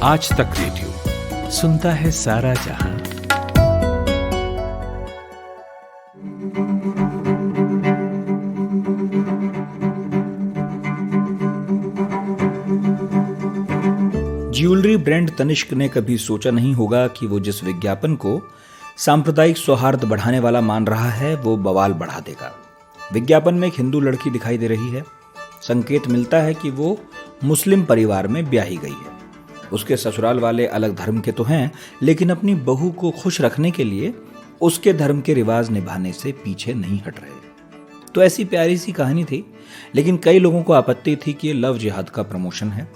आज तक रेडियो सुनता है सारा जहां। ज्वेलरी ब्रांड तनिष्क ने कभी सोचा नहीं होगा कि वो जिस विज्ञापन को सांप्रदायिक सौहार्द बढ़ाने वाला मान रहा है वो बवाल बढ़ा देगा। विज्ञापन में एक हिंदू लड़की दिखाई दे रही है। संकेत मिलता है कि वो मुस्लिम परिवार में ब्याही गई है। उसके ससुराल वाले अलग धर्म के तो हैं, लेकिन अपनी बहू को खुश रखने के लिए उसके धर्म के रिवाज निभाने से पीछे नहीं हट रहे। तो ऐसी प्यारी सी कहानी थी, लेकिन कई लोगों को आपत्ति थी कि ये लव जिहाद का प्रमोशन है।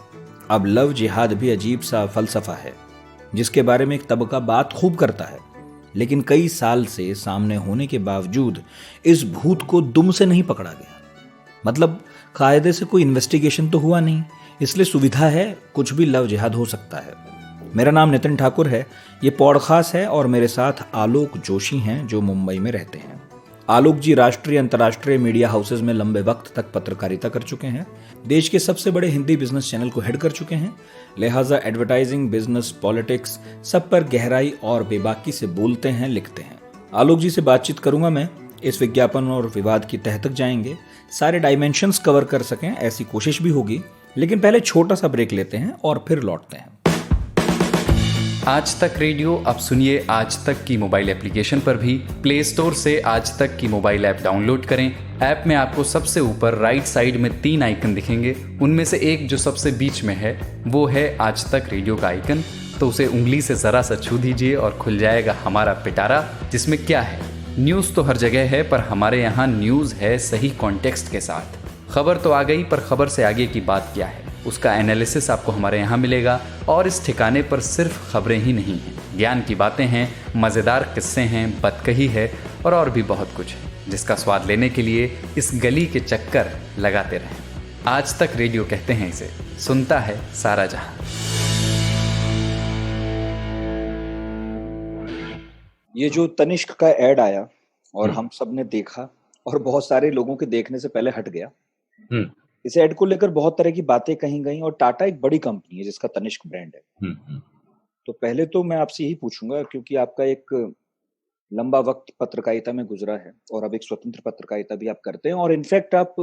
अब लव जिहाद भी अजीब सा फलसफा है जिसके बारे में एक तबका बात खूब करता है, लेकिन कई साल से सामने होने के बावजूद इस भूत को दुम से नहीं पकड़ा गया। मतलब कायदे से कोई इन्वेस्टिगेशन तो हुआ नहीं, इसलिए सुविधा है, कुछ भी लव जिहाद हो सकता है। मेरा नाम नितिन ठाकुर है, ये पॉडकास्ट है और मेरे साथ आलोक जोशी हैं जो मुंबई में रहते हैं। आलोक जी राष्ट्रीय अंतर्राष्ट्रीय मीडिया हाउसेज में लंबे वक्त तक पत्रकारिता कर चुके हैं। देश के सबसे बड़े हिंदी बिजनेस चैनल को हेड कर चुके हैं। लिहाजा एडवर्टाइजिंग, बिजनेस, पॉलिटिक्स सब पर गहराई और बेबाकी से बोलते हैं, लिखते हैं। आलोक जी से बातचीत करूंगा मैं। इस विज्ञापन और विवाद की तह तक जाएंगे, सारे डायमेंशंस कवर कर सकें ऐसी कोशिश भी होगी। लेकिन पहले छोटा सा ब्रेक लेते हैं और फिर लौटते हैं। आज तक रेडियो अब सुनिए आज तक की मोबाइल एप्लीकेशन पर भी। प्ले स्टोर से आज तक की मोबाइल ऐप डाउनलोड करें। ऐप में आपको सबसे ऊपर राइट साइड में 3 आइकन दिखेंगे। उनमें से एक जो सबसे बीच में है वो है आज तक रेडियो का आइकन। तो उसे उंगली से जरा सा छू दीजिए और खुल जाएगा हमारा पिटारा, जिसमें क्या है, न्यूज़ तो हर जगह है, पर हमारे यहाँ न्यूज़ है सही कॉन्टेक्स्ट के साथ। खबर तो आ गई, पर खबर से आगे की बात क्या है उसका एनालिसिस आपको हमारे यहाँ मिलेगा। और इस ठिकाने पर सिर्फ खबरें ही नहीं हैं, ज्ञान की बातें हैं, मज़ेदार किस्से हैं, बतकही है और भी बहुत कुछ है, जिसका स्वाद लेने के लिए इस गली के चक्कर लगाते रहें। आज तक रेडियो कहते हैं इसे, सुनता है सारा जहां। ये जो तनिष्क का ऐड आया और हम सब ने देखा और बहुत सारे लोगों के देखने से पहले हट गया। इस ऐड को लेकर बहुत तरह की बातें कही गई और टाटा एक बड़ी कंपनी है जिसका तनिष्क ब्रांड है। तो पहले तो मैं आपसे यही पूछूंगा, क्योंकि आपका एक लंबा वक्त पत्रकारिता में गुजरा है और अब एक स्वतंत्र पत्रकारिता भी आप करते हैं और इनफैक्ट आप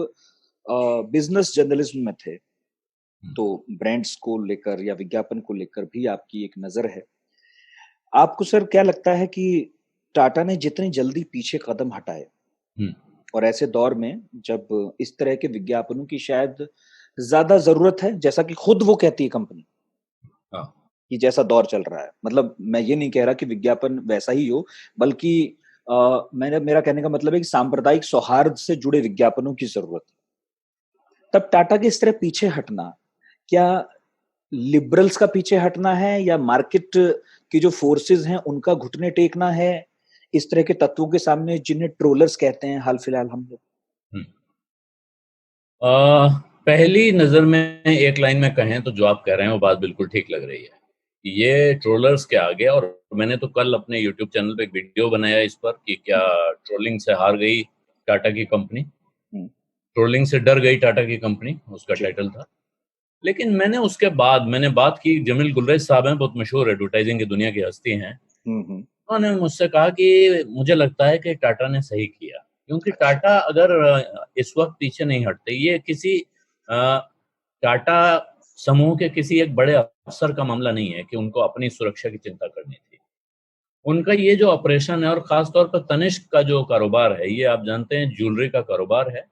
बिजनेस जर्नलिज्म में थे, तो ब्रांड्स को लेकर या विज्ञापन को लेकर भी आपकी एक नजर है। आपको सर क्या लगता है कि टाटा ने जितनी जल्दी पीछे कदम हटाए और ऐसे दौर में जब इस तरह के विज्ञापनों की शायद ज्यादा जरूरत है, जैसा कि खुद वो कहती है कंपनी कि जैसा दौर चल रहा है, मतलब मैं ये नहीं कह रहा कि विज्ञापन वैसा ही हो, बल्कि मेरा कहने का मतलब है कि सांप्रदायिक सौहार्द से जुड़े विज्ञापनों की जरूरत है। तब टाटा के इस तरह पीछे हटना क्या लिबरल्स का पीछे हटना है या मार्केट की जो फोर्सेस हैं उनका घुटने टेकना है इस तरह के तत्वों के सामने जिन्हें ट्रोलर्स कहते हैं हाल फिलहाल हम लोग? पहली नजर में एक लाइन में कहें तो जो आप कह रहे हैं वो बात बिल्कुल ठीक लग रही है। ये ट्रोलर्स के आगे, और मैंने तो कल अपने YouTube चैनल पे एक वीडियो बनाया इस पर कि क्या ट्रोलिंग से हार गई टाटा की कंपनी, ट्रोलिंग से डर गई टाटा की कंपनी, उसका टाइटल था। लेकिन मैंने उसके बाद बात की, जमील गुलरेज साहब हैं, बहुत मशहूर एडवर्टाइजिंग की दुनिया की हस्ती हैं, उन्होंने मुझसे कहा कि मुझे लगता है कि टाटा ने सही किया, क्योंकि टाटा अगर इस वक्त पीछे नहीं हटते, ये किसी टाटा समूह के किसी एक बड़े अफसर का मामला नहीं है कि उनको अपनी सुरक्षा की चिंता करनी थी। उनका ये जो ऑपरेशन है, और खासतौर पर तनिष्क का जो कारोबार है, ये आप जानते हैं ज्वेलरी का कारोबार है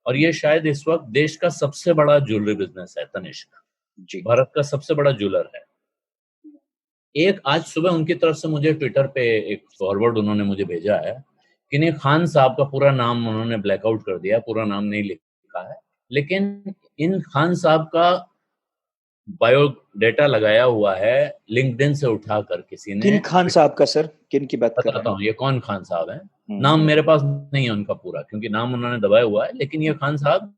और ये शायद इस वक्त देश का सबसे बड़ा ज्वेलरी बिजनेस है। तनिष्क भारत का सबसे बड़ा ज्वेलर है। एक आज सुबह उनकी तरफ से मुझे ट्विटर पे एक फॉरवर्ड उन्होंने मुझे भेजा है कि नहीं, खान साहब का पूरा नाम उन्होंने ब्लैकआउट कर दिया, पूरा नाम नहीं लिखा है, लेकिन इन खान साहब का बायो डेटा लगाया हुआ है लिंक्डइन से उठाकर किसी ने। किन खान साहब का सर, किन की बात कर रहे हैं? बताता हूँ ये कौन खान साहब है। नाम मेरे पास नहीं है उनका पूरा, क्योंकि नाम उन्होंने दबाया हुआ है, लेकिन ये खान साहब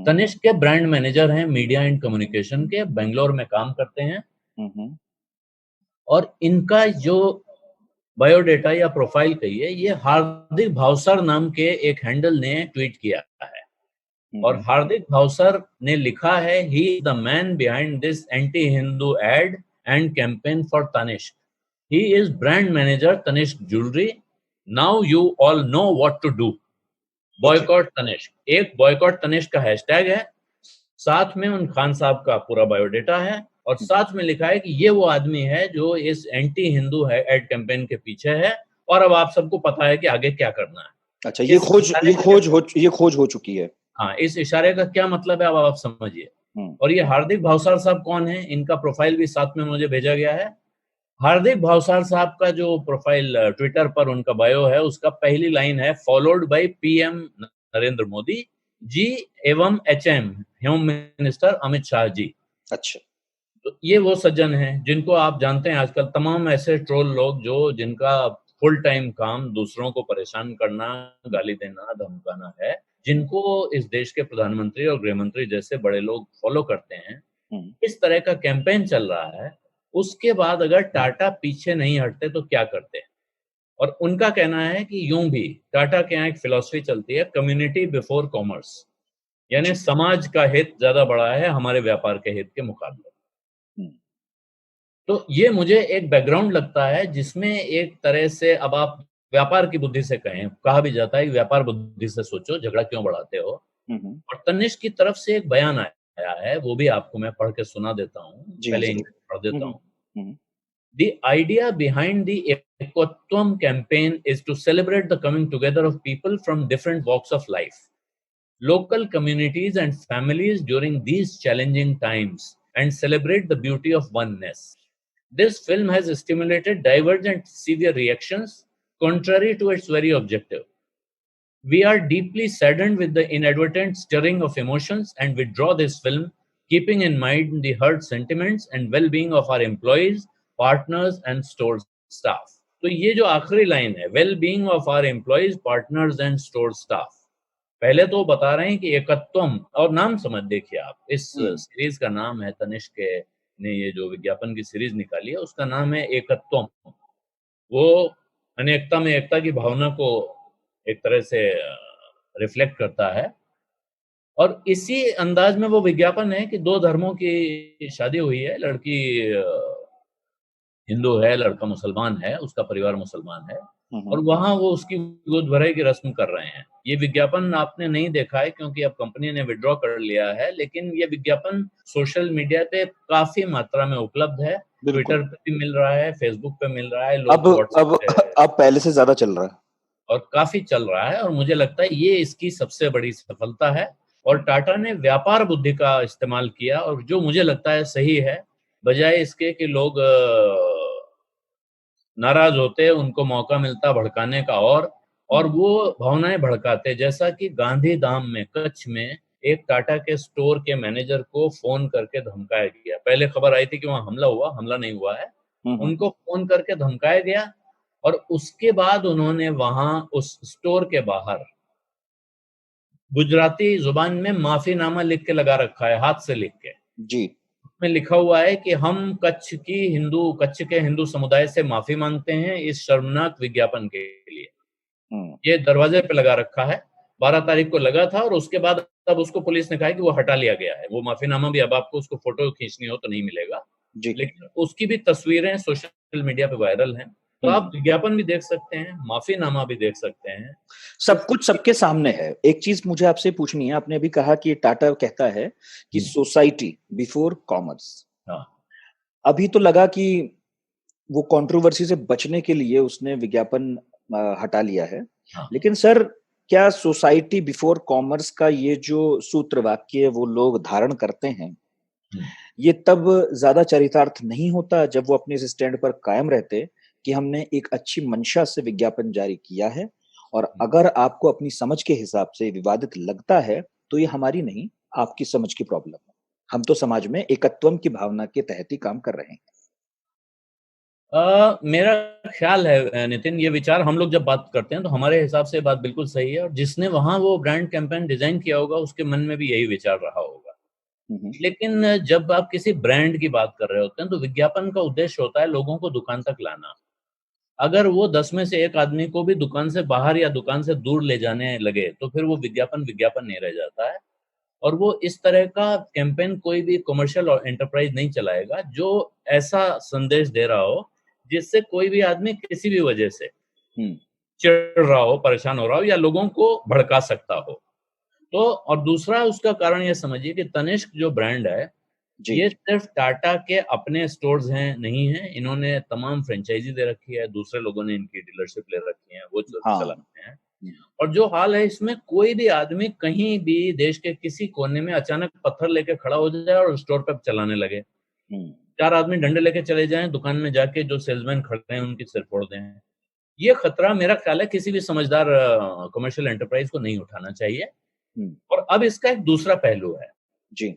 तनिष्क के ब्रांड मैनेजर हैं, मीडिया एंड कम्युनिकेशन के, बेंगलोर में काम करते हैं। और इनका जो बायोडेटा या प्रोफाइल कहिए, ये हार्दिक भावसर नाम के एक हैंडल ने ट्वीट किया है और हार्दिक भावसर ने लिखा है, he is the man behind this anti Hindu ad and campaign for Tanishq. He is brand manager Tanishq Jewelry. Now you all know what to do. Boycott Tanishq. एक boycott Tanishq का hashtag है, साथ में उन खान साहब का पूरा बायोडेटा है और साथ में लिखा है कि ये वो आदमी है जो इस एंटी हिंदू है एड कैंपेन के पीछे है और अब आप सबको पता है कि आगे क्या करना है। अच्छा, ये खोज हो चुकी है। हाँ, इस इशारे का क्या मतलब है अब आप समझिए। और ये हार्दिक भावसार साहब कौन है, इनका प्रोफाइल भी साथ में मुझे भेजा गया है। हार्दिक भावसार साहब का जो प्रोफाइल ट्विटर पर उनका बायो है, उसका पहली लाइन है followed by PM Narendra Modi ji एवं HM home minister Amit Shah ji. अच्छा, तो ये वो सज्जन हैं जिनको आप जानते हैं आजकल तमाम ऐसे ट्रोल लोग जो जिनका फुल टाइम काम दूसरों को परेशान करना, गाली देना, धमकाना है, जिनको इस देश के प्रधानमंत्री और गृहमंत्री जैसे बड़े लोग फॉलो करते हैं। इस तरह का कैंपेन चल रहा है। उसके बाद अगर टाटा पीछे नहीं हटते तो क्या करते हैं? और उनका कहना है कि यूं भी टाटा के यहाँ एक फिलॉसफी चलती है, कम्युनिटी बिफोर कॉमर्स, यानी समाज का हित ज्यादा बड़ा है हमारे व्यापार के हित के मुकाबले। तो ये मुझे एक बैकग्राउंड लगता है जिसमें एक तरह से अब आप व्यापार की बुद्धि से कहें, कहा भी जाता है कि व्यापार बुद्धि से सोचो, झगड़ा क्यों बढ़ाते हो। और तनिष्क की तरफ से एक बयान आया है, वो भी आपको मैं पढ़ के सुना देता हूँ, पहले इंग्लिश पढ़ देता हूँ। The idea behind the Ekotvam campaign is to celebrate the coming together of people from different walks of life, local communities and families during these challenging times, and celebrate the beauty of oneness. This film has stimulated divergent severe reactions contrary to its very objective. We are deeply saddened with the inadvertent stirring of emotions and withdraw this film, keeping in mind the hurt sentiments and well-being of our employees, partners and store staff. तो ये जो आखिरी line है, well-being of our employees, partners and store staff, पहले तो बता रहे हैं कि एकत्वम, और नाम समझ देखिए आप, इस सीरीज का नाम है, तनिष्क ने ये जो विज्ञापन की सीरीज निकाली है उसका नाम है एकत्वम। वो अनेकता में एकता की भावना को एक तरह से रिफ्लेक्ट करता है और इसी अंदाज में वो विज्ञापन है कि दो धर्मों की शादी हुई है, लड़की हिंदू है, लड़का मुसलमान है, उसका परिवार मुसलमान है और वहां वो उसकी गोद भराई की रस्म कर रहे हैं। ये विज्ञापन आपने नहीं देखा है क्योंकि अब कंपनी ने विड्रॉ कर लिया है, लेकिन ये विज्ञापन सोशल मीडिया पे काफी मात्रा में उपलब्ध है, ट्विटर पे भी मिल रहा है, फेसबुक पे मिल रहा है, अब पहले से ज्यादा चल रहा है और काफी चल रहा है और मुझे लगता है ये इसकी सबसे बड़ी सफलता है। और टाटा ने व्यापार बुद्धि का इस्तेमाल किया और जो मुझे लगता है सही है, बजाय इसके कि लोग नाराज होते, उनको मौका मिलता भड़काने का और वो भावनाएं भड़काते, जैसा कि गांधीधाम में कच्छ में एक टाटा के स्टोर के मैनेजर को फोन करके धमकाया गया। पहले खबर आई थी कि वहां हमला हुआ, हमला नहीं हुआ है, उनको फोन करके धमकाया गया और उसके बाद उन्होंने वहां उस स्टोर के बाहर गुजराती जुबान में माफीनामा लिख के लगा रखा है, हाथ से लिख के जी, में लिखा हुआ है कि हम कच्छ के हिंदू समुदाय से माफी मांगते हैं इस शर्मनाक विज्ञापन के लिए। ये दरवाजे पे लगा रखा है, 12 तारीख को लगा था और उसके बाद तब उसको पुलिस ने कहा कि वो हटा लिया गया है। वो माफीनामा भी अब आपको उसको फोटो खींचनी हो तो नहीं मिलेगा, लेकिन उसकी भी तस्वीरें सोशल मीडिया पे वायरल हैं, तो आप विज्ञापन भी देख सकते हैं, माफीनामा भी देख सकते हैं, सब कुछ सबके सामने है। एक चीज मुझे आपसे पूछनी है, आपने अभी कहा कि टाटा कहता है कि सोसाइटी बिफोर कॉमर्स। अभी तो लगा कि वो कंट्रोवर्सी से बचने के लिए उसने विज्ञापन हटा लिया है, लेकिन सर क्या सोसाइटी बिफोर कॉमर्स का ये जो सूत्र वाक्य वो लोग धारण करते हैं, ये तब ज्यादा चरितार्थ नहीं होता जब वो अपने इस स्टैंड पर कायम रहते कि हमने एक अच्छी मंशा से विज्ञापन जारी किया है और अगर आपको अपनी समझ के हिसाब से विवादित लगता है तो ये हमारी नहीं, आपकी समझ की प्रॉब्लम है। हम तो समाज में एकत्वम की भावना के तहत ही काम कर रहे हैं। मेरा ख्याल है नितिन, ये विचार हम लोग जब बात करते हैं तो हमारे हिसाब से बात बिल्कुल सही है और जिसने वहां वो ब्रांड कैंपेन डिजाइन किया होगा उसके मन में भी यही विचार रहा होगा। लेकिन जब आप किसी ब्रांड की बात कर रहे होते हैं तो विज्ञापन का उद्देश्य होता है लोगों को दुकान तक लाना। अगर वो 10 में से एक आदमी को भी दुकान से बाहर या दुकान से दूर ले जाने लगे तो फिर वो विज्ञापन नहीं रह जाता है। और वो इस तरह का कैंपेन कोई भी कमर्शियल एंटरप्राइज नहीं चलाएगा जो ऐसा संदेश दे रहा हो जिससे कोई भी आदमी किसी भी वजह से चिढ़ रहा हो, परेशान हो रहा हो या लोगों को भड़का सकता हो। तो और दूसरा उसका कारण ये समझिए कि तनिष्क जो ब्रांड है, ये सिर्फ टाटा के अपने स्टोर्स हैं नहीं है, इन्होंने तमाम फ्रेंचाइजी दे रखी है, दूसरे लोगों ने इनकी डीलरशिप ले रखी है, वो चलाते हैं। और जो हाल है इसमें कोई भी आदमी कहीं भी देश के किसी कोने में अचानक पत्थर लेके खड़ा हो जाए और स्टोर पे चलाने लगे, 4 आदमी डंडे लेके चले जाएं, दुकान में जाके जो सेल्समैन खड़े हैं उनकी सिर फोड़ दें। ये खतरा मेरा ख्याल है किसी भी समझदार कमर्शियल एंटरप्राइज को नहीं उठाना चाहिए। और अब इसका एक दूसरा पहलू है जी,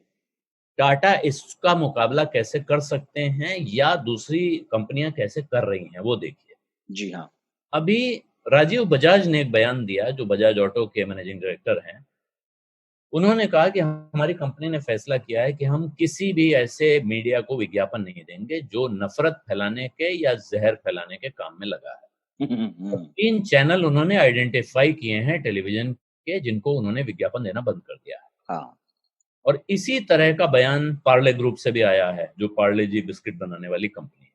टाटा इसका मुकाबला कैसे कर सकते हैं या दूसरी कंपनियां कैसे कर रही हैं वो देखिए। जी हाँ, अभी राजीव बजाज ने एक बयान दिया, जो बजाज ऑटो के मैनेजिंग डायरेक्टर हैं। उन्होंने कहा कि हमारी कंपनी ने फैसला किया है कि हम किसी भी ऐसे मीडिया को विज्ञापन नहीं देंगे जो नफरत फैलाने के या जहर फैलाने के काम में लगा है। 3 चैनल उन्होंने आइडेंटिफाई किए हैं टेलीविजन के, जिनको उन्होंने विज्ञापन देना बंद कर दिया है। हाँ। और इसी तरह का बयान पार्ले ग्रुप से भी आया है, जो पार्ले जी बिस्किट बनाने वाली कंपनी है।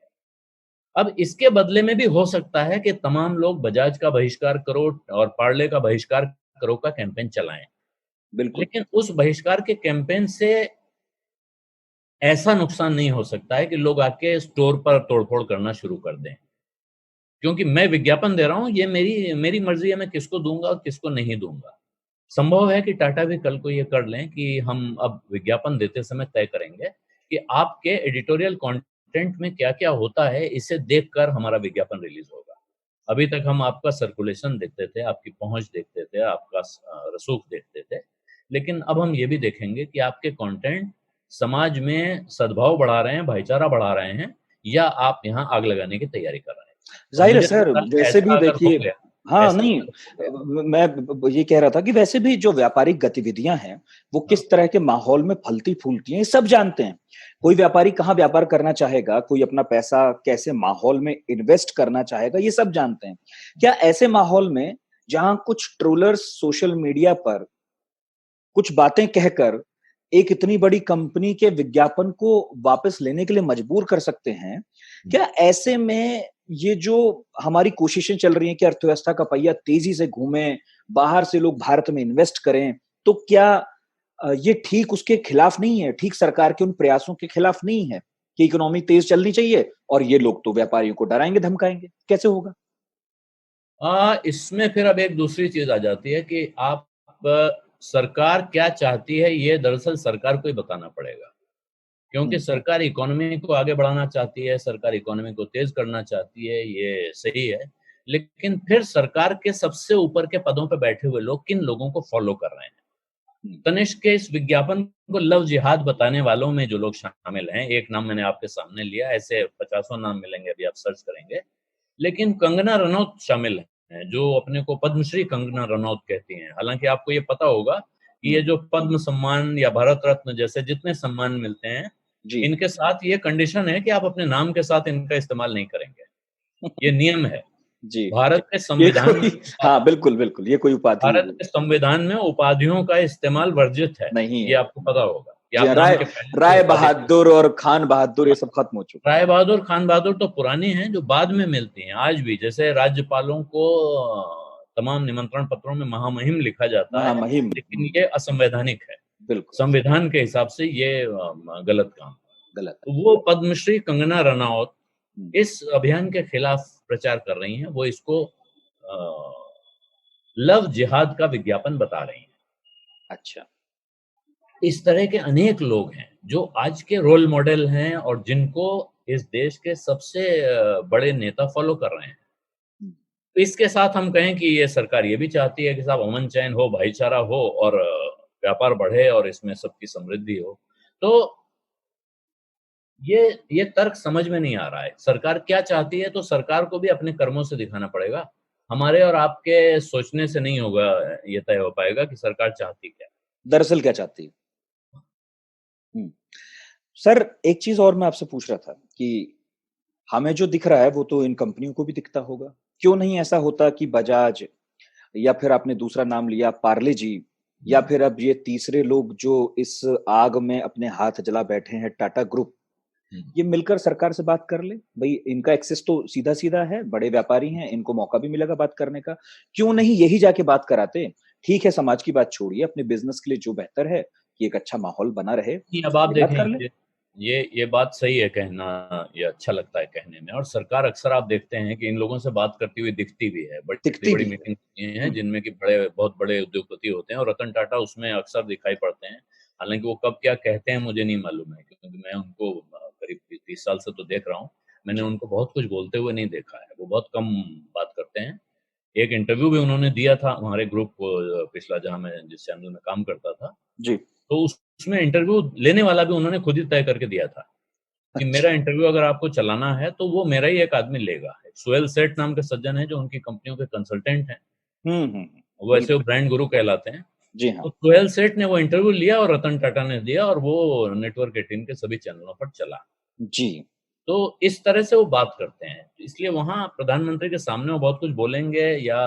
अब इसके बदले में भी हो सकता है कि तमाम लोग बजाज का बहिष्कार करो और पार्ले का बहिष्कार करो का कैंपेन चलाएं। बिल्कुल। लेकिन उस बहिष्कार के कैंपेन से ऐसा नुकसान नहीं हो सकता है कि लोग आके स्टोर पर तोड़फोड़ करना शुरू कर दें, क्योंकि मैं विज्ञापन दे रहा हूं, ये मेरी मर्जी है, मैं किसको दूंगा और किसको नहीं दूंगा। संभव है कि टाटा भी कल को ये कर लें कि हम अब विज्ञापन देते समय तय करेंगे कि आपके एडिटोरियल कंटेंट में क्या-क्या होता है, इसे देखकर हमारा विज्ञापन रिलीज होगा। अभी तक हम आपका सर्कुलेशन देखते थे, आपकी पहुंच देखते थे, आपका रसूख देखते थे, लेकिन अब हम ये भी देखेंगे कि आपके कंटेंट समाज में सद्भाव बढ़ा रहे हैं, भाईचारा बढ़ा रहे हैं, या आप यहाँ आग लगाने की तैयारी कर रहे हैं। जाहिर है सर, वैसे भी देखिए, हाँ नहीं, मैं ये कह रहा था कि वैसे भी जो व्यापारिक गतिविधियां हैं वो किस तरह के माहौल में फलती फूलती हैं, ये सब जानते हैं। कोई व्यापारी कहाँ व्यापार करना चाहेगा, कोई अपना पैसा कैसे माहौल में इन्वेस्ट करना चाहेगा, ये सब जानते हैं। क्या ऐसे माहौल में जहां कुछ ट्रोलर्स सोशल मीडिया पर कुछ बातें कहकर एक इतनी बड़ी कंपनी के विज्ञापन को वापस लेने के लिए मजबूर कर सकते हैं, क्या ऐसे में ये जो हमारी कोशिशें चल रही हैं कि अर्थव्यवस्था का पहिया तेजी से घूमे, बाहर से लोग भारत में इन्वेस्ट करें, तो क्या ये ठीक उसके खिलाफ नहीं है, ठीक सरकार के उन प्रयासों के खिलाफ नहीं है कि इकोनॉमी तेज चलनी चाहिए और ये लोग तो व्यापारियों को डराएंगे धमकाएंगे? कैसे होगा? इसमें फिर अब एक दूसरी चीज आ जाती है कि आप सरकार क्या चाहती है, ये दरअसल सरकार को ही बताना पड़ेगा, क्योंकि सरकार इकोनॉमी को आगे बढ़ाना चाहती है, सरकार इकोनॉमी को तेज करना चाहती है, ये सही है। लेकिन फिर सरकार के सबसे ऊपर के पदों पर बैठे हुए लोग किन लोगों को फॉलो कर रहे हैं? तनिष्क के इस विज्ञापन को लव जिहाद बताने वालों में जो लोग शामिल हैं, एक नाम मैंने आपके सामने लिया, ऐसे 50 नाम मिलेंगे, अभी आप सर्च करेंगे। लेकिन कंगना रनौत शामिल हैं, जो अपने को पद्मश्री कंगना रनौत कहती हैं। हालांकि आपको ये पता होगा कि ये जो पद्म सम्मान या भारत रत्न जैसे जितने सम्मान मिलते हैं, इनके साथ ये कंडीशन है कि आप अपने नाम के साथ इनका इस्तेमाल नहीं करेंगे। ये नियम है जी। भारत के संविधान में, हाँ बिल्कुल बिल्कुल, ये कोई उपाधि, भारत के संविधान में उपाधियों का इस्तेमाल वर्जित है, नहीं है, ये आपको पता होगा। राय बहादुर और खान बहादुर ये सब खत्म हो चुका है। राय बहादुर, खान बहादुर तो पुरानी हैं, जो बाद में मिलती हैं आज भी। जैसे राज्यपालों को तमाम निमंत्रण पत्रों में महामहिम लिखा जाता है, लेकिन ये असंवैधानिक है। बिल्कुल, संविधान के हिसाब से ये गलत काम, गलत। वो पद्मश्री कंगना रनौत इस अभियान के खिलाफ प्रचार कर रही हैं, वो इसको लव जिहाद का विज्ञापन बता रही हैं। अच्छा, इस तरह के अनेक लोग हैं जो आज के रोल मॉडल हैं और जिनको इस देश के सबसे बड़े नेता फॉलो कर रहे हैं। तो इसके साथ हम कहें कि ये सरकार ये भी चाहती है कि साहब अमन चैन हो, भाईचारा हो और व्यापार बढ़े और इसमें सबकी समृद्धि हो। तो ये तर्क समझ में नहीं आ रहा है। सरकार क्या चाहती है तो सरकार को भी अपने कर्मों से दिखाना पड़ेगा। हमारे और आपके सोचने से नहीं होगा, ये तय हो पाएगा कि सरकार चाहती क्या, दरअसल क्या चाहती है। सर एक चीज और मैं आपसे पूछ रहा था कि हमें जो दिख रहा है वो तो इन कंपनियों को भी दिखता होगा। क्यों नहीं ऐसा होता कि बजाज या फिर आपने दूसरा नाम लिया पार्ले जी, या फिर अब ये तीसरे लोग जो इस आग में अपने हाथ जला बैठे हैं, टाटा ग्रुप, ये मिलकर सरकार से बात कर ले। भाई इनका एक्सेस तो सीधा सीधा है, बड़े व्यापारी हैं, इनको मौका भी मिलेगा बात करने का, क्यों नहीं यही जाके बात कराते। ठीक है, समाज की बात छोड़िए, अपने बिजनेस के लिए जो बेहतर है कि एक अच्छा माहौल बना रहे, अब आप ये बात कर ले। देखें, ये बात सही है कहना, ये अच्छा लगता है कहने में, और सरकार अक्सर आप देखते हैं कि इन लोगों से बात करती हुई दिखती भी है, बड़ी दिखती बड़ी भी है। मीटिंग होती हैं जिनमें कि बहुत बड़े उद्योगपति होते हैं, और रतन टाटा उसमें अक्सर दिखाई पड़ते हैं। हालांकि वो कब क्या कहते हैं मुझे नहीं मालूम है, क्योंकि मैं उनको करीब 30 साल से तो देख रहा हूँ। मैंने जी उनको बहुत कुछ बोलते हुए नहीं देखा है, वो बहुत कम बात करते हैं। एक इंटरव्यू भी उन्होंने दिया था हमारे ग्रुप पिछला, जहाँ मैं जिस चैनल में काम करता था, जी। तो उसमें इंटरव्यू लेने वाला भी उन्होंने खुद ही तय करके दिया था कि मेरा अच्छा। इंटरव्यू अगर आपको चलाना है तो वो मेरा ही एक आदमी लेगा। सुहेल सेठ नाम के सज्जन हैं जो उनकी कंपनियों के कंसल्टेंट हैं, वैसे वो बिल्कुल। ब्रांड गुरु कहलाते हैं। जी तो हाँ। सुहेल सेठ ने वो इंटरव्यू लिया और रतन टाटा ने दिया, और वो नेटवर्क 18 के सभी चैनलों पर चला। जी। तो इस तरह से वो बात करते हैं, इसलिए वहाँ प्रधानमंत्री के सामने वो बहुत कुछ बोलेंगे या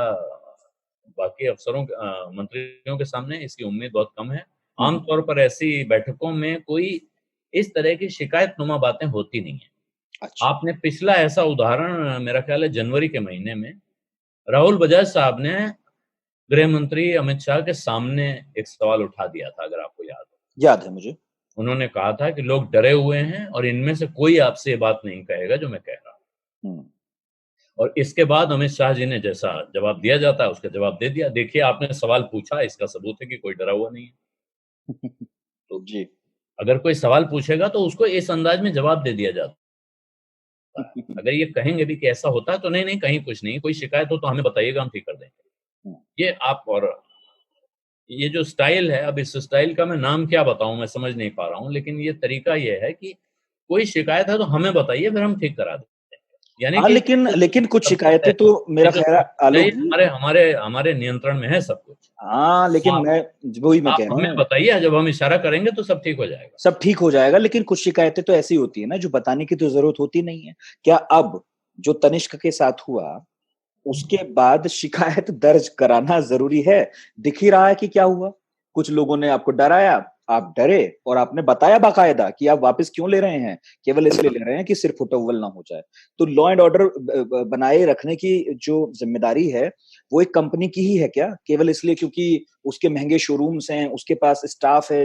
बाकी अफसरों मंत्रियों के सामने, इसकी उम्मीद बहुत कम है। हम्म। आमतौर पर ऐसी बैठकों में कोई इस तरह की शिकायतनुमा बातें होती नहीं है। अच्छा। आपने पिछला ऐसा उदाहरण, मेरा ख्याल है जनवरी के महीने में, राहुल बजाज साहब ने गृह मंत्री अमित शाह के सामने एक सवाल उठा दिया था, अगर आपको याद हो। याद है मुझे। उन्होंने कहा था कि लोग डरे हुए हैं और इनमें से कोई आपसे ये बात नहीं कहेगा जो मैं कह रहा हूँ। हम्म। और इसके बाद अमित शाह जी ने जैसा जवाब दिया जाता है उसका जवाब दे दिया। देखिए, आपने सवाल पूछा, इसका सबूत है कि कोई डरा हुआ नहीं है। तो जी। अगर कोई सवाल पूछेगा तो उसको इस अंदाज में जवाब दे दिया जाता है। अगर ये कहेंगे भी कि ऐसा होता है तो नहीं नहीं, कहीं कुछ नहीं, कोई शिकायत हो तो हमें बताइएगा, हम ठीक कर देंगे। ये आप, और ये जो स्टाइल है, अब इस स्टाइल का मैं नाम क्या बताऊं मैं समझ नहीं पा रहा हूं, लेकिन ये तरीका ये है कि कोई शिकायत है तो हमें बताइए, फिर हम ठीक करा देंगे। यानी हाँ, कि लेकिन कुछ सब कुछ है, शिकायतें तो मेरा ये जो ख्याल है, है, आलोक ये जी। हमारे हमारे नियंत्रण में है सब कुछ। हाँ, लेकिन आप मैं वही मैं आप कह रहा हमें हूँ, बताइए, जब हम इशारा करेंगे तो सब ठीक हो जाएगा। सब ठीक हो जाएगा, लेकिन कुछ शिकायतें तो ऐसी होती है ना जो बताने की तो जरूरत होती नहीं है। क्या अब जो तनिष्क के साथ हुआ उसके बाद शिकायत दर्ज कराना जरूरी है? दिख ही रहा है कि क्या हुआ। कुछ लोगों ने आपको डराया, आप डरे और आपने बताया बाकायदा कि आप वापस क्यों ले रहे हैं, केवल इसलिए ले रहे हैं कि सिर फुटअव्वल ना हो जाए। तो लॉ एंड ऑर्डर बनाए रखने की जो जिम्मेदारी है वो एक कंपनी की ही है क्या, केवल इसलिए क्योंकि उसके महंगे शोरूम्स हैं, उसके पास स्टाफ है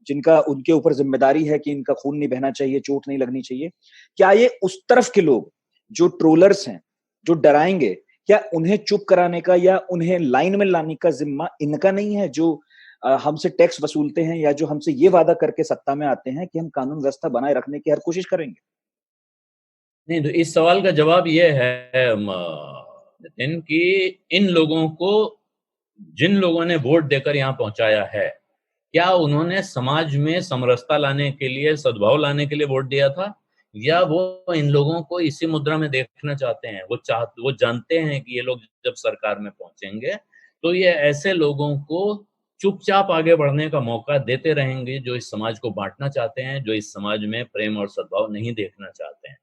जिनका उनके ऊपर जिम्मेदारी है कि इनका खून नहीं बहना चाहिए, चोट नहीं लगनी चाहिए। क्या ये उस तरफ के लोग जो ट्रोलर्स हैं, जो डराएंगे, क्या उन्हें चुप कराने का या उन्हें लाइन में लाने का जिम्मा इनका नहीं है, जो हमसे टैक्स वसूलते हैं या जो हमसे ये वादा करके सत्ता में आते हैं कि हम कानून व्यवस्था बनाए रखने की हर कोशिश करेंगे? नहीं, तो इस सवाल का जवाब ये है नितिन, कि इन लोगों को, जिन लोगों ने वोट देकर यहाँ पहुंचाया है, क्या उन्होंने समाज में समरसता लाने के लिए, सद्भाव लाने के लिए वोट दिया था, या वो इन लोगों को इसी मुद्रा में देखना चाहते हैं? वो जानते हैं कि ये लोग जब सरकार में पहुंचेंगे तो ये ऐसे लोगों को चुपचाप आगे बढ़ने का मौका देते रहेंगे जो इस समाज को बांटना चाहते हैं, जो इस समाज में प्रेम और सद्भाव नहीं देखना चाहते हैं।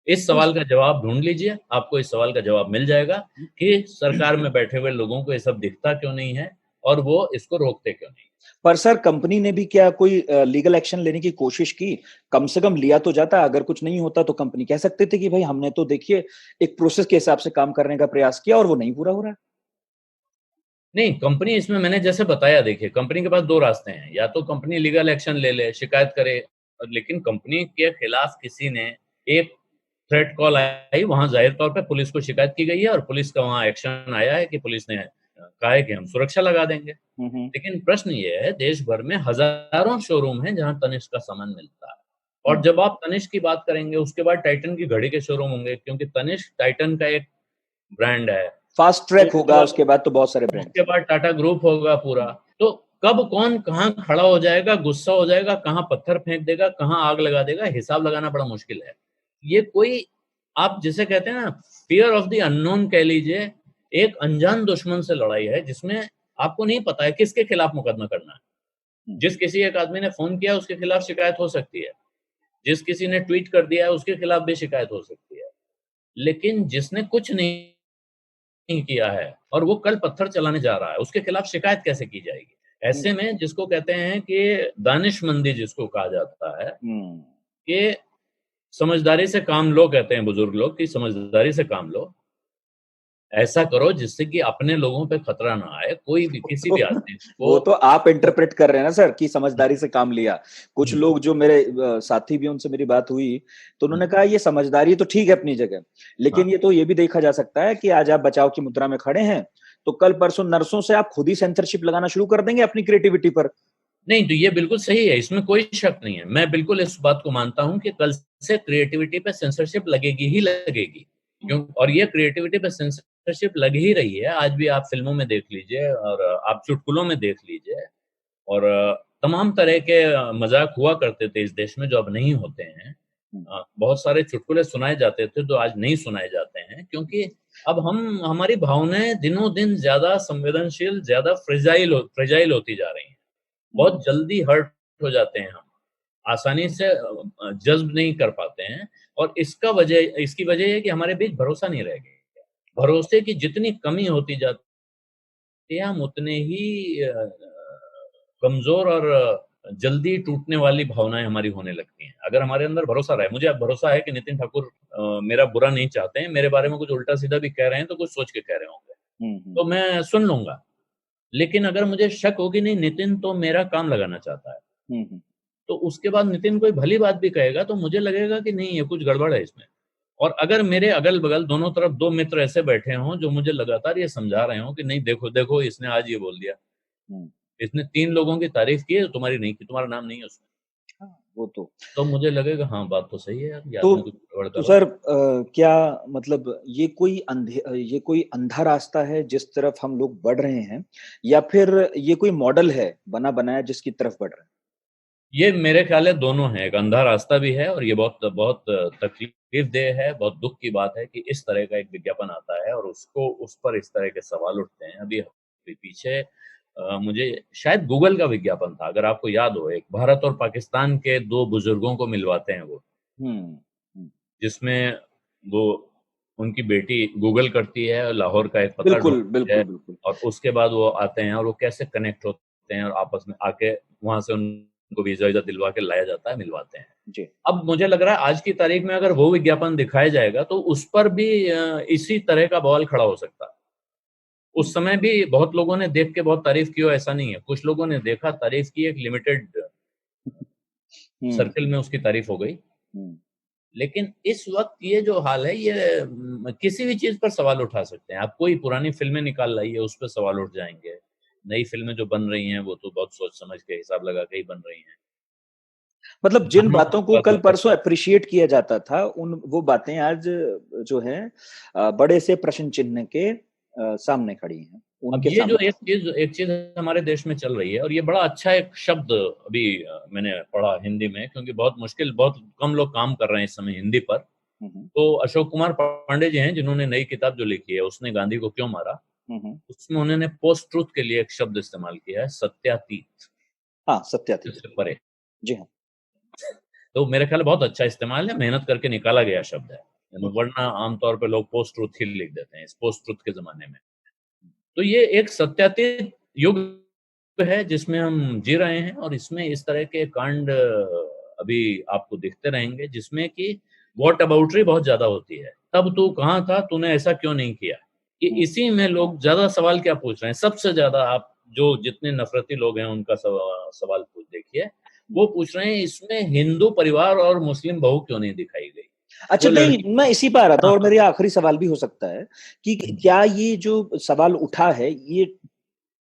इस सवाल का जवाब ढूंढ लीजिए, आपको इस सवाल का जवाब मिल जाएगा कि सरकार में बैठे हुए लोगों को ये सब दिखता क्यों नहीं है और वो इसको रोकते क्यों नहीं। पर सर, कंपनी ने भी क्या कोई लीगल एक्शन लेने की कोशिश की? कम से कम लिया तो जाता। अगर कुछ नहीं होता तो कंपनी कह सकते थे कि भाई हमने तो देखिए एक प्रोसेस के हिसाब से काम करने का प्रयास किया और वो नहीं पूरा हो रहा है। नहीं, कंपनी इसमें मैंने जैसे बताया, देखिए कंपनी के पास दो रास्ते हैं, या तो कंपनी लीगल एक्शन ले ले, शिकायत करे, लेकिन कंपनी के खिलाफ किसी ने एक थ्रेट कॉल आई, वहां जाहिर तौर पे पुलिस को शिकायत की गई है और पुलिस का वहां एक्शन आया है कि पुलिस ने कहा है कि हम सुरक्षा लगा देंगे। हम्म। लेकिन प्रश्न ये है, देश भर में हजारों शोरूम हैं जहां तनिष्क का सामान मिलता है, और हम्म। जब आप तनिष्क की बात करेंगे उसके बाद टाइटन की घड़ी के शोरूम होंगे, क्योंकि तनिष्क टाइटन का एक ब्रांड है। फास्ट तो ट्रैक होगा, उसके बाद तो बहुत सारे ब्रांड। उसके बाद टाटा ग्रुप होगा पूरा। तो कब कौन कहाँ खड़ा हो जाएगा, गुस्सा हो जाएगा, कहाँ पत्थर फेंक देगा, कहाँ आग लगा देगा, हिसाब लगाना बड़ा मुश्किल है। ये कोई, आप जिसे कहते हैं ना, फियर ऑफ द अननोन कह लीजिए, एक अनजान दुश्मन से लड़ाई है जिसमें आपको नहीं पता है किसके खिलाफ मुकदमा करना है। जिस किसी एक आदमी ने फोन किया उसके खिलाफ शिकायत हो सकती है, जिस किसी ने ट्वीट कर दिया है उसके खिलाफ भी शिकायत हो सकती है, लेकिन जिसने कुछ नहीं नहीं किया है और वो कल पत्थर चलाने जा रहा है, उसके खिलाफ शिकायत कैसे की जाएगी? ऐसे में जिसको कहते हैं कि दानिशमंदी जिसको कहा जाता है कि समझदारी से काम लो, कहते हैं बुजुर्ग लोग कि समझदारी से काम लो, ऐसा करो जिससे कि अपने लोगों पे खतरा ना आए, कोई भी किसी भी आदमी वो को। तो आप इंटरप्रेट कर रहे हैं ना सर कि समझदारी से काम लिया। कुछ लोग जो मेरे साथी भी, उनसे मेरी बात हुई तो उन्होंने कहा ये समझदारी तो ठीक है अपनी जगह, लेकिन ये तो ये भी देखा जा सकता है कि आज आप बचाव की मुद्रा में खड़े हैं तो कल परसों नर्सों से आप खुद ही सेंसरशिप लगाना शुरू कर देंगे अपनी क्रिएटिविटी पर। नहीं, तो ये बिल्कुल सही है, इसमें कोई शक नहीं है। मैं बिल्कुल इस बात को मानता हूं कि कल से क्रिएटिविटी पे सेंसरशिप लगेगी ही लगेगी, क्यों? और ये क्रिएटिविटी पे सेंसरशिप लग ही रही है। आज भी आप फिल्मों में देख लीजिए और आप चुटकुलों में देख लीजिए और तमाम तरह के मजाक हुआ करते थे इस देश में जो अब नहीं होते हैं। बहुत सारे चुटकुले सुनाए जाते थे जो आज नहीं सुनाए जाते हैं, क्योंकि अब हमारी भावनाएं दिनों दिन ज्यादा संवेदनशील, ज्यादा फ्रेजाइल होती जा रही हैं। बहुत जल्दी हर्ट हो जाते हैं हम, आसानी से जज़्ब नहीं कर पाते हैं और इसकी वजह है कि हमारे बीच भरोसा नहीं रह गया। भरोसे की जितनी कमी होती जाती है, हम उतने ही कमज़ोर और जल्दी टूटने वाली भावनाएँ हमारी होने लगती हैं। अगर हमारे अंदर भरोसा रहे, मुझे अब भरोसा है कि नितिन ठाकुर मेरा बुरा नहीं चाहते हैं, मेरे बारे में कुछ उल्टा-सीधा भी कह रहे हैं तो कुछ सोच के कह रहे होंगे, तो मैं सुन लूँगा। लेकिन अगर मुझे शक हो कि नहीं नितिन तो मेरा काम लगाना चाहता है, तो उसके बाद नितिन कोई भली बात भी कहेगा तो मुझे लगेगा कि नहीं ये कुछ गड़बड़ है इसमें। और अगर मेरे अगल-बगल दोनों तरफ 2 मित्र ऐसे बैठे हों जो मुझे लगातार ये समझा रहे हों कि नहीं देखो, देखो इसने आज ये बोल दिया। इसने 3 लोगों की तारीफ की है, तुम्हारी नहीं की, तुम्हारा नाम नहीं है उसमें। वो तो मुझे लगेगा हाँ, बात तो सही है यार, ये तो आदमी कुछ गड़बड़ कर तो रहा है। सर क्या मतलब ये कोई अंधा रास्ता है जिस तरफ हम लोग बढ़ रहे हैं, या फिर ये कोई मॉडल है बना बनाया जिसकी तरफ बढ़ रहे हैं? ये मेरे ख्याल है दोनों हैं, एक अंधा रास्ता भी है और ये बहुत बहुत तकलीफ़देह है, बहुत दुःख की बात है कि इस तरह का एक विज्ञापन आता है और उस पर इस तरह के सवाल उठते हैं। अभी पीछे मुझे शायद गूगल का विज्ञापन था, अगर आपको याद हो, एक भारत और पाकिस्तान के 2 बुजुर्गों को मिलवाते हैं वो, हुँ, हुँ। जिसमें वो उनकी बेटी गूगल करती है, लाहौर का एक पता बिल्कुल, ढूँढती है बिल्कुल, बिल्कुल। और उसके बाद वो आते हैं और वो कैसे कनेक्ट होते हैं और आपस में आके वहाँ से उनको वीज़ा-वीज़ा दिलवा के लाया जाता है, मिलवाते हैं। जी। अब मुझे लग रहा है आज की तारीख में अगर वो विज्ञापन दिखाया जाएगा तो उस पर भी इसी तरह का बवाल खड़ा हो सकता है। उस समय भी बहुत लोगों ने देख के बहुत तारीफ़ की हो ऐसा नहीं है। कुछ लोगों ने देखा, तारीफ़ की, एक लिमिटेड हुँ, सर्किल में उसकी तारीफ़ हो गई। हुँ। लेकिन इस वक़्त ये जो हाल है, ये किसी भी चीज़ पर सवाल उठा सकते हैं। आप कोई पुरानी फ़िल्में निकाल लाइए, उस पे सवाल उठ जाएँगे। नई फ़िल्में जो बन रही हैं, वो तो बहुत सोच-समझ के, हिसाब लगा के ही बन रही हैं। मतलब जिन गानों बातों को का कल तो परसों एप्रिशिएट किया जाता था, वो बातें आज जो है बड़े से प्रश्न चिन्ह के सामने खड़ी हैं, अब उनके ये जो सामने। एक चीज़ हमारे देश में चल रही है और ये बड़ा अच्छा एक शब्द अभी मैंने पढ़ा हिंदी में, क्योंकि बहुत कम लोग काम कर रहे हैं इस समय हिंदी पर। हुँ, हुँ। तो अशोक कुमार पांडे जी हैं जिन्होंने नई किताब जो लिखी है, उसने गांधी को क्यों मारा, हुँ, हुँ। उसमें उन्होंने पोस्ट ट्रुथ के लिए एक शब्द इस्तेमाल किया है, सत्यातीत, हाँ, सत्यातीत। इससे परे। जी हाँ। तो मेरे ख्याल में बहुत अच्छा इस्तेमाल है, मेहनत करके निकाला गया शब्द है। हुँ, वरना आमतौर पे लोग पोस्ट ट्रुथ ही लिख देते हैं, इस पोस्ट ट्रुथ के ज़माने में। तो ये एक सत्यातीत युग है जिसमें हम जी रहे हैं और इसमें इस तरह के कांड अभी आपको दिखते रहेंगे, जिसमें कि व्हाट अबाउटरी बहुत ज़्यादा होती है। तब तू कहाँ था? तूने ऐसा क्यों नहीं किया? कि हुँ। इसी में लोग ज़्यादा सवाल क्या पूछ रहे हैं? सबसे ज़्यादा आप जो जितने नफ़रती लोग हैं उनका सवाल पूछ देखिए, वो पूछ रहे हैं इसमें हिंदू परिवार और मुस्लिम बहू क्यों नहीं दिखाई गई? अच्छा, वो नहीं, लड़की। मैं इसी पे आ रहा था हाँ, और मेरा आखिरी सवाल भी हो सकता है कि क्या ये जो सवाल उठा है, ये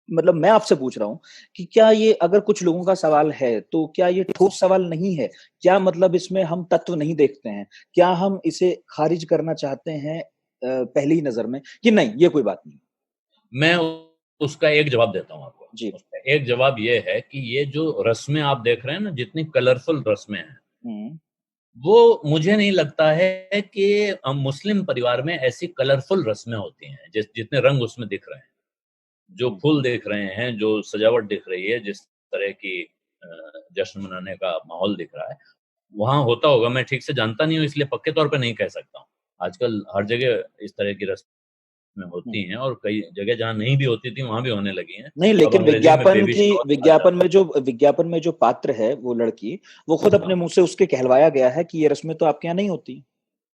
मतलब मैं आपसे पूछ रहा हूँ कि क्या ये, अगर कुछ लोगों का सवाल है, तो क्या ये ठोस सवाल नहीं है? क्या मतलब इसमें हम तत्व नहीं देखते हैं? क्या हम इसे खारिज करना चाहते हैं पहली नज़र में कि नहीं, ये कोई बात नहीं? मैं उसका एक जवाब देता हूँ आपको। जी। उसका एक जवाब ये है कि ये जो रस्में आप देख रहे हैं ना, जितनी कलरफुल रस्में हैं, हुँ, वो मुझे नहीं लगता है कि मुस्लिम परिवार में ऐसी कलरफुल रस्में होती हैं, जितने रंग उसमें दिख रहे हैं। जो हुँ। फूल दिख रहे हैं, जो सजावट दिख रही है, जिस तरह की जश्न मनाने का माहौल दिख रहा है, वहाँ होता होगा, मैं ठीक से जानता नहीं हूँ इसलिए पक्के तौर पे नहीं कह सकता हूँ। आजकल हर जगह इस तरह की रस्में में होती हैं, और कई जगह जहाँ नहीं भी होती थी वहां भी होने लगी हैं। नहीं, अब लेकिन अंग्रेजी में बेबी शावर विज्ञापन में जो पात्र है वो लड़की, वो खुद अपने मुंह से उसके कहलवाया गया है कि ये रस्में तो आपके यहाँ नहीं होती।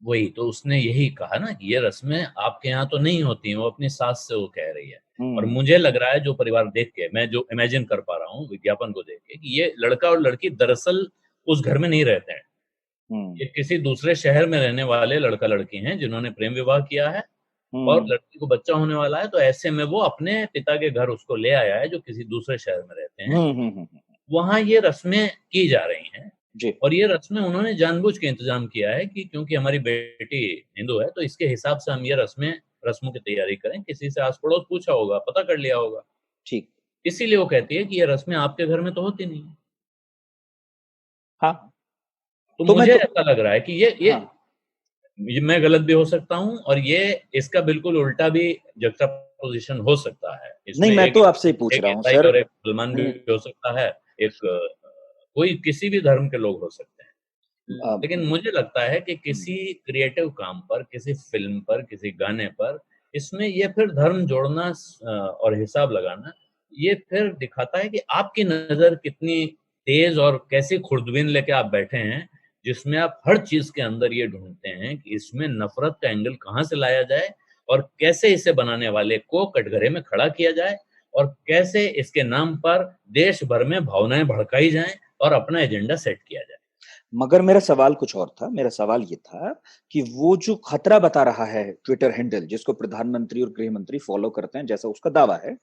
वही तो उसने यही कहा ना कि ये रस्में आपके यहाँ तो नहीं होती हैं, वो अपनी सास से वो कह रही है। और मुझे लग रहा है जो परिवार देख के, मैं जो इमेजिन कर पा रहा हूँ विज्ञापन को देख के, कि ये लड़का और लड़की दरअसल उस घर में नहीं रहते हैं। ये किसी दूसरे शहर में रहने वाले लड़का लड़की हैं जिन्होंने प्रेम विवाह किया है, और लड़की को बच्चा होने वाला है, तो ऐसे में वो अपने पिता के घर उसको ले आया है जो किसी दूसरे शहर में रहते हैं। वहां ये रस्में की जा रही हैं जी। और ये रस्में उन्होंने जानबूझ के इंतजाम किया है कि क्योंकि हमारी बेटी हिंदू है तो इसके हिसाब से हम ये रस्मों की तैयारी करें। किसी से आस पड़ोस पूछा होगा, पता कर लिया होगा, ठीक। इसीलिए वो कहती है कि ये रस्में आपके घर में तो होती नहीं है। हाँ, तो मुझे ऐसा लग रहा है कि ये हाँ। मैं गलत भी हो सकता हूँ, और ये इसका बिल्कुल उल्टा भी जक्सटापोजिशन हो सकता है। नहीं, मैं तो आपसे ही पूछ रहा हूँ सर। और एक मुसलमान भी हो सकता है, एक कोई किसी भी धर्म के लोग हो सकते हैं। लेकिन मुझे लगता है कि किसी क्रिएटिव काम पर, किसी फिल्म पर, किसी गाने पर, इसमें ये फिर धर्म जोड़ना और हिसाब लगाना, ये फिर दिखाता है कि आपकी नजर कितनी तेज और कैसी खुर्दबीन लेके आप बैठे हैं, जिसमें आप हर चीज के अंदर ये ढूंढते हैं कि इसमें नफरत का एंगल कहाँ से लाया जाए और कैसे इसे बनाने वाले को कटघरे में खड़ा किया जाए और कैसे इसके नाम पर देश भर में भावनाएं भड़काई जाएं और अपना एजेंडा सेट किया जाए। मगर मेरा सवाल कुछ और था। मेरा सवाल ये था कि वो जो खतरा बता रहा है ट्विटर हैंडल, जिसको प्रधानमंत्री और गृह मंत्री फॉलो करते हैं, जैसा उसका दावा है,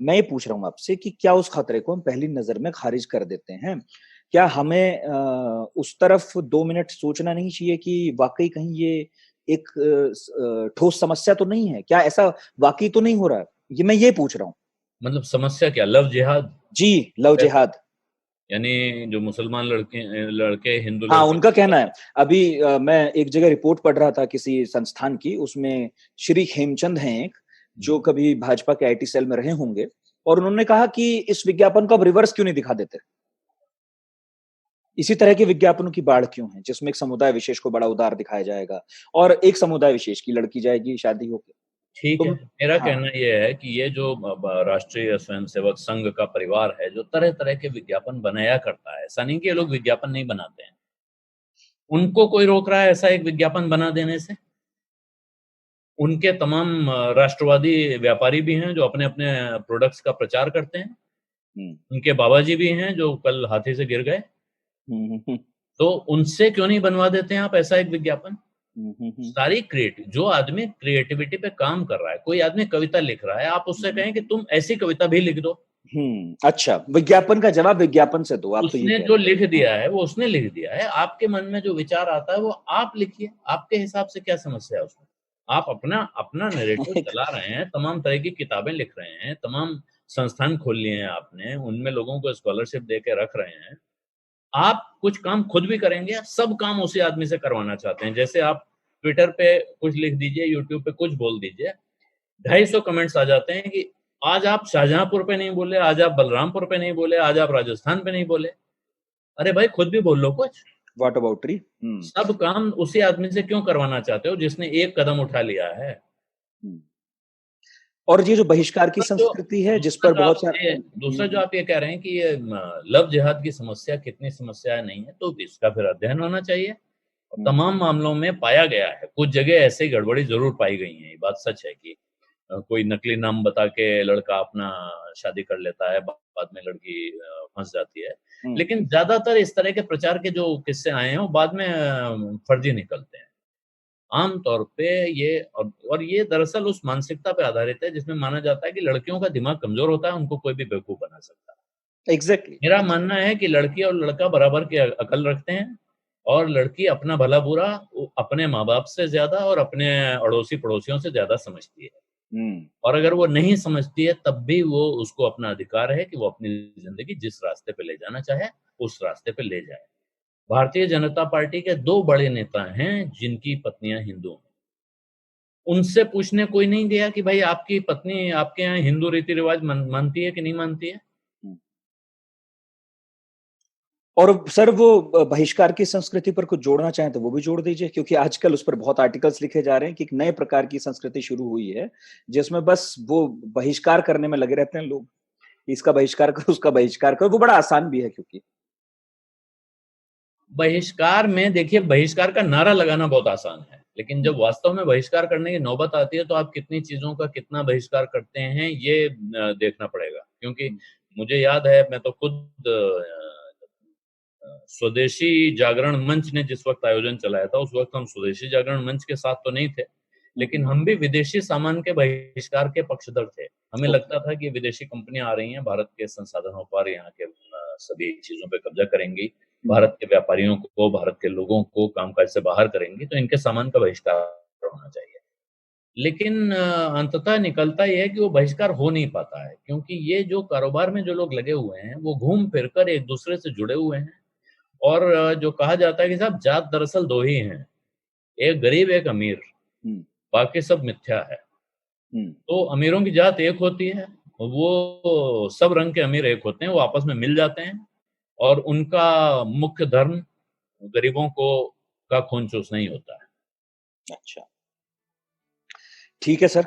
मैं ये पूछ रहा हूं आपसे कि क्या उस खतरे को हम पहली नजर में खारिज कर देते हैं? क्या हमें उस तरफ 2 मिनट सोचना नहीं चाहिए कि वाकई कहीं ये एक ठोस समस्या तो नहीं है? क्या ऐसा वाकई तो नहीं हो रहा है? ये मैं ये पूछ रहा हूँ। मतलब समस्या क्या? लव जिहाद? जी, लव जिहाद। यानी जो मुसलमान लड़के हिंदू हाँ, लड़के, उनका कहना है। अभी मैं एक जगह रिपोर्ट पढ़ रहा था किसी संस्थान की, उसमें श्री खेमचंद हैं एक, जो कभी भाजपा के आईटी सेल में रहे होंगे, और उन्होंने कहा कि इस विज्ञापन को अब रिवर्स क्यों नहीं दिखा देते? इसी तरह के विज्ञापनों की बाढ़ क्यों है, जिसमें एक समुदाय विशेष को बड़ा उदार दिखाया जाएगा और एक समुदाय विशेष की लड़की जाएगी शादी होके। ठीक है। मेरा हाँ। कहना यह है कि ये जो राष्ट्रीय स्वयंसेवक संघ का परिवार है, जो तरह तरह के विज्ञापन बनाया करता है, ऐसा नहीं कि ये लोग विज्ञापन नहीं बनाते हैं, उनको कोई रोक रहा है ऐसा एक विज्ञापन बना देने से? उनके तमाम राष्ट्रवादी व्यापारी भी हैं जो अपने अपने प्रोडक्ट्स का प्रचार करते हैं। उनके बाबा जी भी हैं जो कल हाथी से गिर गए। तो उनसे क्यों नहीं बनवा देते हैं आप ऐसा एक विज्ञापन? सारी जो आदमी क्रिएटिविटी पे काम कर रहा है, कोई आदमी कविता लिख रहा है, आप उससे कहें कि तुम ऐसी कविता भी लिख दो। अच्छा, विज्ञापन का जवाब विज्ञापन से दो। आप उसने जो लिख दिया है वो उसने लिख दिया है, आपके मन में जो विचार आता है वो आप लिखिए, आपके हिसाब से क्या समस्या है उसमें? आप अपना अपना नैरेटिव चला रहे हैं, तमाम तरह की किताबें लिख रहे हैं, तमाम संस्थान खोल लिए हैं आपने, उनमें लोगों को स्कॉलरशिप दे के रख रहे हैं। आप कुछ काम खुद भी करेंगे, सब काम उसी आदमी से करवाना चाहते हैं। जैसे आप ट्विटर पे कुछ लिख दीजिए, यूट्यूब पे कुछ बोल दीजिए, 250 कमेंट्स आ जाते हैं कि आज आप शाहजहांपुर पे नहीं बोले, आज आप बलरामपुर पे नहीं बोले, आज आप राजस्थान पे नहीं बोले। अरे भाई खुद भी बोल लो कुछ। What about tree? सब काम उसी आदमी से क्यों करवाना चाहते हो जिसने एक कदम उठा लिया है? और ये जो बहिष्कार की संस्कृति है, जिस पर बहुत सारे दूसरा जो आप ये कह रहे हैं कि ये लव जिहाद की समस्या कितनी समस्या नहीं है, तो इसका फिर अध्ययन होना चाहिए। तमाम मामलों में पाया गया है, कुछ जगह ऐसे गड़बड़ी जरूर पाई गई है। ये बात सच है कि कोई नकली नाम बता के लड़का अपना शादी कर लेता है, बाद में लड़की फंस जाती है। लेकिन ज्यादातर इस तरह के प्रचार के जो किस्से आए हैं वो बाद में फर्जी निकलते हैं। आमतौर पे ये और ये दरअसल उस मानसिकता पे आधारित है जिसमें माना जाता है कि लड़कियों का दिमाग कमजोर होता है, उनको कोई भी बेवकूफ बना सकता है। एग्जैक्टली। मेरा मानना है कि लड़की और लड़का बराबर की अकल रखते हैं, और लड़की अपना भला बुरा अपने माँ बाप से ज्यादा और अपने अड़ोसी पड़ोसियों से ज्यादा समझती है। और अगर वो नहीं समझती है तब भी वो उसको अपना अधिकार है कि वो अपनी जिंदगी जिस रास्ते पे ले जाना चाहे उस रास्ते पे ले जाए। भारतीय जनता पार्टी के 2 बड़े नेता हैं जिनकी पत्नियां हिंदू हैं। उनसे पूछने कोई नहीं गया कि भाई आपकी पत्नी आपके यहाँ हिंदू रीति रिवाज मानती है कि नहीं मानती है? और सर वो बहिष्कार की संस्कृति पर कुछ जोड़ना चाहें तो वो भी जोड़ दीजिए, क्योंकि आजकल उस पर बहुत आर्टिकल्स लिखे जा रहे हैं कि एक नए प्रकार की संस्कृति शुरू हुई है जिसमें बस वो बहिष्कार करने में लगे रहते हैं लोग, इसका बहिष्कार करो, उसका बहिष्कार करो। वो बड़ा आसान भी है, क्योंकि बहिष्कार में देखिए, बहिष्कार का नारा लगाना बहुत आसान है, लेकिन जब वास्तव में बहिष्कार करने की नौबत आती है तो आप कितनी चीजों का कितना बहिष्कार करते हैं ये देखना पड़ेगा। क्योंकि मुझे याद है, मैं तो खुद स्वदेशी जागरण मंच ने जिस वक्त आयोजन चलाया था, उस वक्त हम स्वदेशी जागरण मंच के साथ तो नहीं थे, लेकिन हम भी विदेशी सामान के बहिष्कार के पक्षधर थे। हमें लगता था कि विदेशी कंपनियां आ रही हैं, भारत के संसाधनों पर, यहाँ के सभी चीजों पे कब्जा करेंगी, भारत के व्यापारियों को, भारत के लोगों को कामकाज से बाहर करेंगी, तो इनके सामान का बहिष्कार होना चाहिए। लेकिन अंततः निकलता यह है कि वो बहिष्कार हो नहीं पाता है, क्योंकि ये जो कारोबार में जो लोग लगे हुए हैं वो घूम फिर कर एक दूसरे से जुड़े हुए हैं। और जो कहा जाता है कि साहब जात दरअसल दो ही हैं, एक गरीब एक अमीर, बाकी सब मिथ्या है। तो अमीरों की जात एक होती है, वो सब रंग के अमीर एक होते हैं, वो आपस में मिल जाते हैं और उनका मुख्य धर्म गरीबों को का खून चूसना ही होता है। अच्छा, ठीक है सर,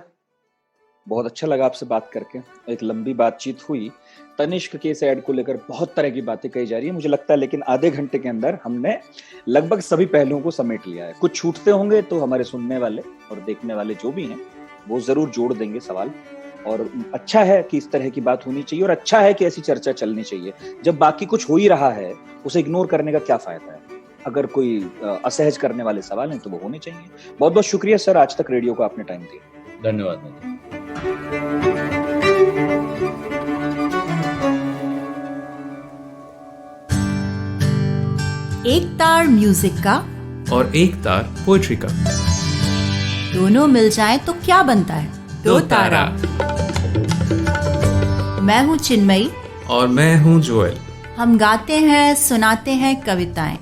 बहुत अच्छा लगा आपसे बात करके। एक लंबी बातचीत हुई, तनिष्क के इस ऐड को लेकर बहुत तरह की बातें कही जा रही है मुझे लगता है, लेकिन आधे घंटे के अंदर हमने लगभग सभी पहलुओं को समेट लिया है। कुछ छूटते होंगे तो हमारे सुनने वाले और देखने वाले जो भी हैं वो जरूर जोड़ देंगे सवाल। और अच्छा है कि इस तरह की बात होनी चाहिए, और अच्छा है कि ऐसी चर्चा चलनी चाहिए। जब बाकी कुछ हो ही रहा है उसे इग्नोर करने का क्या फायदा है। अगर कोई असहज करने वाले सवाल हैं तो वो होने चाहिए। बहुत बहुत शुक्रिया सर, आज तक रेडियो को आपने टाइम दिया। धन्यवाद। एक तार म्यूजिक का और एक तार पोएट्री का, दोनों मिल जाएं तो क्या बनता है? दो तारा। मैं हूँ चिन्मयी और मैं हूँ जोएल। हम गाते हैं, सुनाते हैं कविताएं,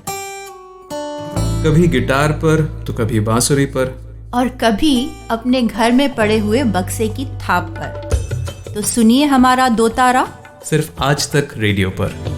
कभी गिटार पर तो कभी बांसुरी पर, और कभी अपने घर में पड़े हुए बक्से की थाप पर। तो सुनिए हमारा दो तारा, सिर्फ आज तक रेडियो पर।